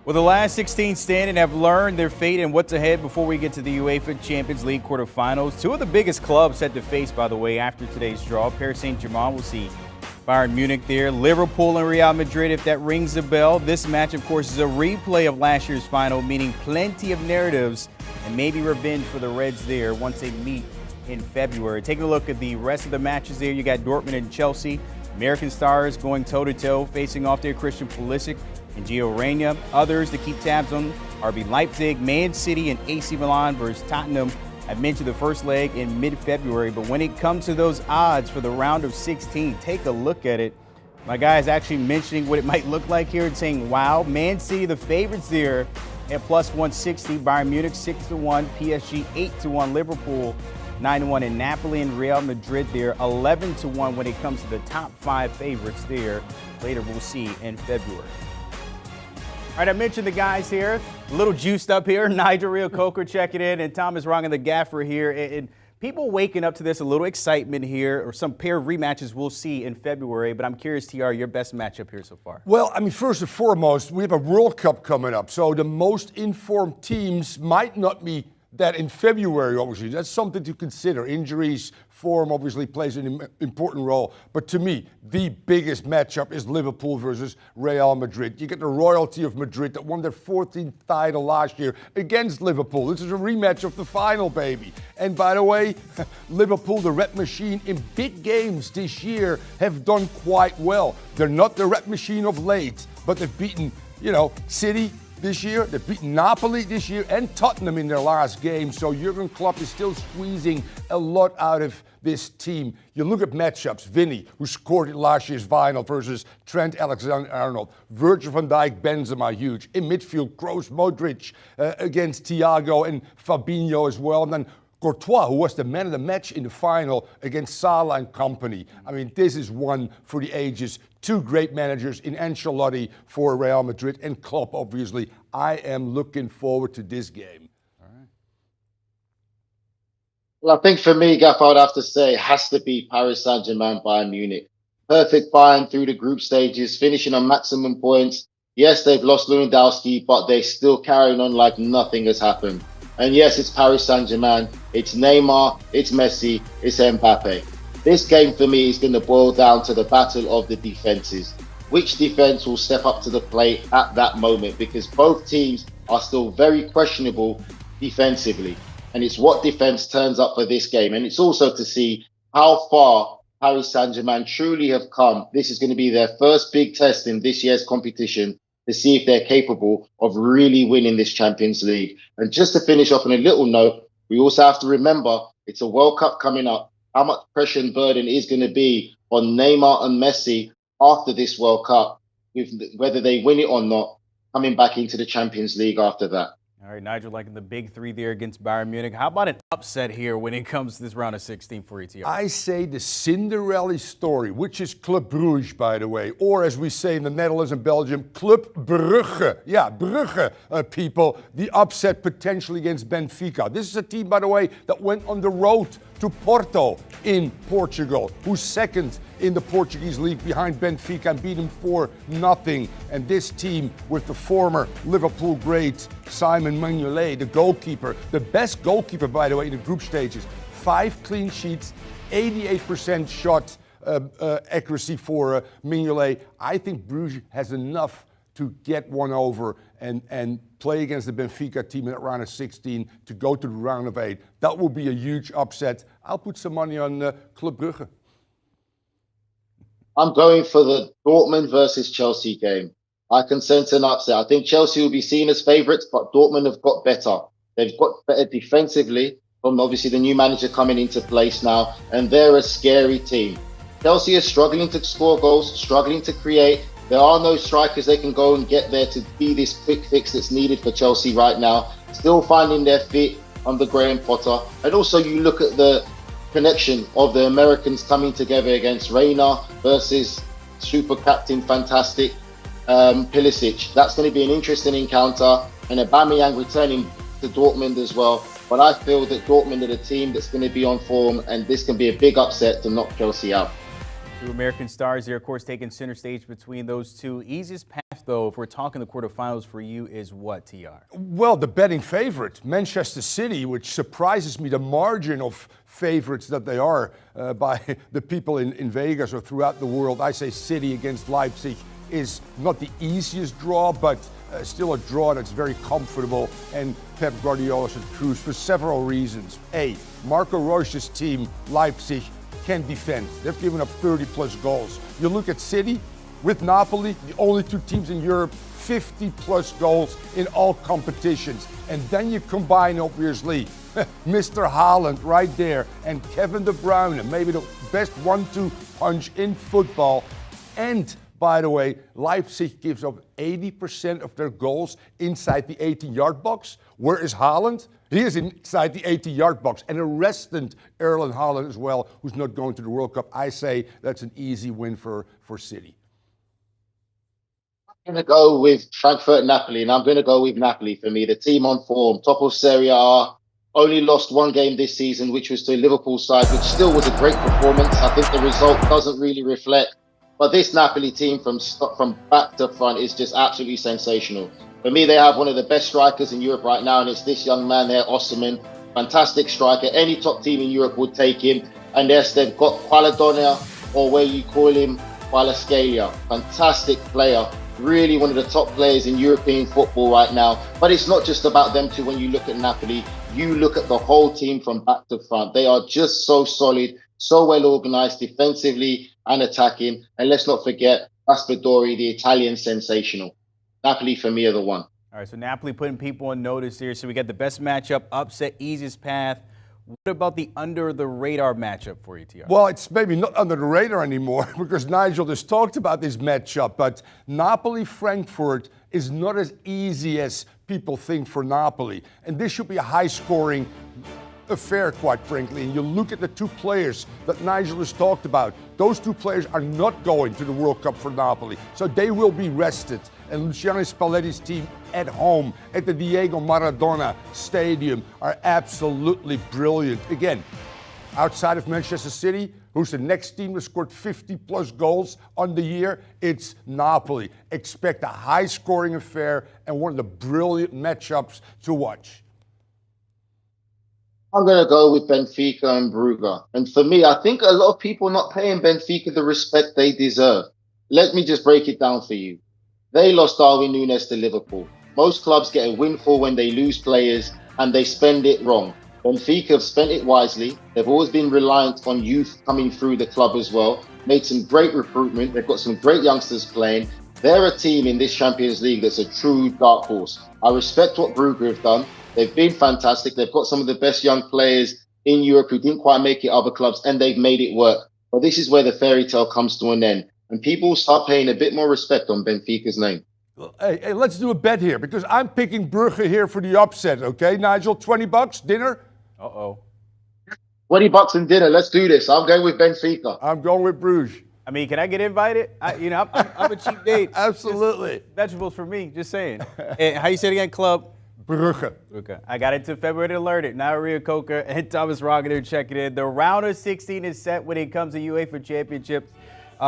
Well, the last 16 standing have learned their fate and what's ahead before we get to the UEFA Champions League quarterfinals. Two of the biggest clubs set to face, by the way, after today's draw. Paris Saint-Germain will see Bayern Munich there. Liverpool and Real Madrid, if that rings a bell. This match, of course, is a replay of last year's final, meaning plenty of narratives and maybe revenge for the Reds there once they meet in February. Taking a look at the rest of the matches there, you got Dortmund and Chelsea. American stars going toe-to-toe, facing off there Christian Pulisic and Gio Reyna. Others to keep tabs on, RB Leipzig, Man City, and AC Milan versus Tottenham. I mentioned the first leg in mid-February, but when it comes to those odds for the round of 16, take a look at it. My guy is actually mentioning what it might look like here and saying, wow, Man City, the favorites there at plus 160, Bayern Munich 6-1, PSG 8-1, Liverpool 9-1, and Napoli and Real Madrid there 11-1 when it comes to the top 5 favorites there. Later we'll see in February. All right, I mentioned the guys here, a little juiced up here. Nigel Reo-Coker checking in, and Thomas Rongen, the gaffer here. And people waking up to this, a little excitement here, or some pair of rematches we'll see in February. But I'm curious, TR, your best matchup here so far. Well, I mean, first and foremost, we have a World Cup coming up. So the most informed teams might not be that in February, obviously. That's something to consider. Injuries, form obviously plays an important role. But to me, the biggest matchup is Liverpool versus Real Madrid. You get the royalty of Madrid that won their 14th title last year against Liverpool. This is a rematch of the final, baby. And by the way, Liverpool, the Red Machine, in big games this year have done quite well. They're not the Red Machine of late, but they've beaten, City this year. They've beaten Napoli this year and Tottenham in their last game. So Jurgen Klopp is still squeezing a lot out of this team. You look at matchups. Vinny, who scored in last year's final versus Trent Alexander-Arnold. Virgil van Dijk, Benzema, huge. In midfield, Kroos, Modric against Thiago and Fabinho as well. And then Courtois, who was the man of the match in the final against Salah and company. I mean, this is one for the ages. Two great managers in Ancelotti for Real Madrid and Klopp, obviously. I am looking forward to this game. All right. Well, I think for me, Gaff, I would have to say it has to be Paris Saint-Germain, Bayern Munich. Perfect Bayern through the group stages, finishing on maximum points. Yes, they've lost Lewandowski, but they're still carrying on like nothing has happened. And yes, it's Paris Saint-Germain, it's Neymar, it's Messi, it's Mbappe. This game for me is going to boil down to the battle of the defenses. Which defense will step up to the plate at that moment? Because both teams are still very questionable defensively. And it's what defense turns up for this game. And it's also to see how far Paris Saint-Germain truly have come. This is going to be their first big test in this year's competition to see if they're capable of really winning this Champions League. And just to finish off on a little note, we also have to remember it's a World Cup coming up. How much pressure and burden is going to be on Neymar and Messi after this World Cup, whether they win it or not, coming back into the Champions League after that. All right, Nigel, liking the big three there against Bayern Munich. How about an upset here when it comes to this round of 16 for ETR? I say the Cinderella story, which is Club Brugge, by the way, or as we say in the Netherlands and Belgium, Club Brugge. Yeah, Brugge, people. The upset potentially against Benfica. This is a team, by the way, that went on the road to Porto in Portugal, who's second in the Portuguese league behind Benfica and beat them 4-0. And this team with the former Liverpool great Simon Mignolet, the goalkeeper, the best goalkeeper, by the way, in the group stages. 5 clean sheets, 88% shot accuracy for Mignolet. I think Bruges has enough to get one over and play against the Benfica team in that round of 16 to go to the round of 8. That will be a huge upset. I'll put some money on Club Brugge. I'm going for the Dortmund versus Chelsea game. I can sense an upset. I think Chelsea will be seen as favourites, but Dortmund have got better. They've got better defensively from obviously the new manager coming into place now, and they're a scary team. Chelsea is struggling to score goals, struggling to create. There are no strikers they can go and get there to be this quick fix that's needed for Chelsea right now. Still finding their feet under Graham Potter. And also you look at the connection of the Americans coming together against Reyna versus super captain, fantastic Pulisic. That's going to be an interesting encounter. And Aubameyang returning to Dortmund as well. But I feel that Dortmund are the team that's going to be on form, and this can be a big upset to knock Chelsea out. Two American stars there, of course, taking center stage between those two. Easiest path, though, if we're talking the quarterfinals for you, is what, TR? Well, the betting favorite, Manchester City, which surprises me, the margin of favorites that they are by the people in Vegas or throughout the world. I say City against Leipzig is not the easiest draw, but still a draw that's very comfortable, and Pep Guardiola should cruise for several reasons. A, Marco Roche's team, Leipzig, can defend. They've given up 30-plus goals. You look at City with Napoli, the only two teams in Europe, 50-plus goals in all competitions. And then you combine, obviously, Mr. Haaland right there and Kevin De Bruyne, maybe the best 1-2 punch in football. And by the way, Leipzig gives up 80% of their goals inside the 18-yard box. Where is Haaland? He is inside the 80-yard box. And a restant Erling Haaland as well, who's not going to the World Cup. I say that's an easy win for City. I'm going to go with Frankfurt Napoli, and I'm going to go with Napoli for me. The team on form, top of Serie A, only lost one game this season, which was to a Liverpool side, which still was a great performance. I think the result doesn't really reflect. But this Napoli team from back to front is just absolutely sensational. For me, they have one of the best strikers in Europe right now, and it's this young man there, Osimhen. Fantastic striker. Any top team in Europe would take him. And yes, they've got Qualadona, or where you call him, Kvaratskhelia. Fantastic player. Really one of the top players in European football right now. But it's not just about them two when you look at Napoli. You look at the whole team from back to front. They are just so solid, so well organized defensively and attacking. And let's not forget Raspadori, the Italian sensational. Napoli for me are the one. All right, so Napoli putting people on notice here. So we got the best matchup, upset, easiest path. What about the under-the-radar matchup for you, TR? Well, it's maybe not under the radar anymore because Nigel just talked about this matchup, but Napoli-Frankfurt is not as easy as people think for Napoli. And this should be a high-scoring affair, quite frankly. And you look at the two players that Nigel has talked about. Those two players are not going to the World Cup for Napoli, so they will be rested. And Luciano Spalletti's team at home at the Diego Maradona Stadium are absolutely brilliant. Again, outside of Manchester City, who's the next team that scored 50-plus goals on the year, it's Napoli. Expect a high-scoring affair and one of the brilliant matchups to watch. I'm going to go with Benfica and Brugge. And for me, I think a lot of people are not paying Benfica the respect they deserve. Let me just break it down for you. They lost Darwin Núñez to Liverpool. Most clubs get a windfall when they lose players and they spend it wrong. Benfica have spent it wisely. They've always been reliant on youth coming through the club as well. Made some great recruitment. They've got some great youngsters playing. They're a team in this Champions League that's a true dark horse. I respect what Brugge have done. They've been fantastic. They've got some of the best young players in Europe who didn't quite make it other clubs, and they've made it work. But this is where the fairy tale comes to an end. And people start paying a bit more respect on Benfica's name. Hey, let's do a bet here because I'm picking Brugge here for the upset, okay? Nigel, $20, dinner? Uh-oh. $20 and dinner. Let's do this. I'm going with Benfica. I'm going with Bruges. I mean, can I get invited? I'm a cheap date. Absolutely. Just vegetables for me, just saying. Hey, how you say it again, club? Brugge. Okay. I got into February alerted. Now Reo-Coker and Thomas Rongen are checking in. The round of 16 is set when it comes to UEFA Championships.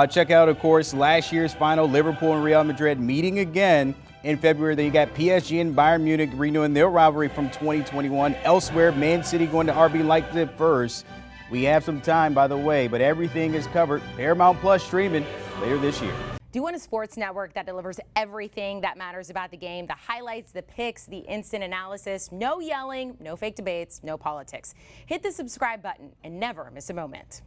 Check out, of course, last year's final, Liverpool and Real Madrid meeting again in February. Then you got PSG and Bayern Munich renewing their rivalry from 2021. Elsewhere, Man City going to RB Leipzig first. We have some time, by the way, but everything is covered. Paramount Plus streaming later this year. Do you want a sports network that delivers everything that matters about the game? The highlights, the picks, the instant analysis, no yelling, no fake debates, no politics. Hit the subscribe button and never miss a moment.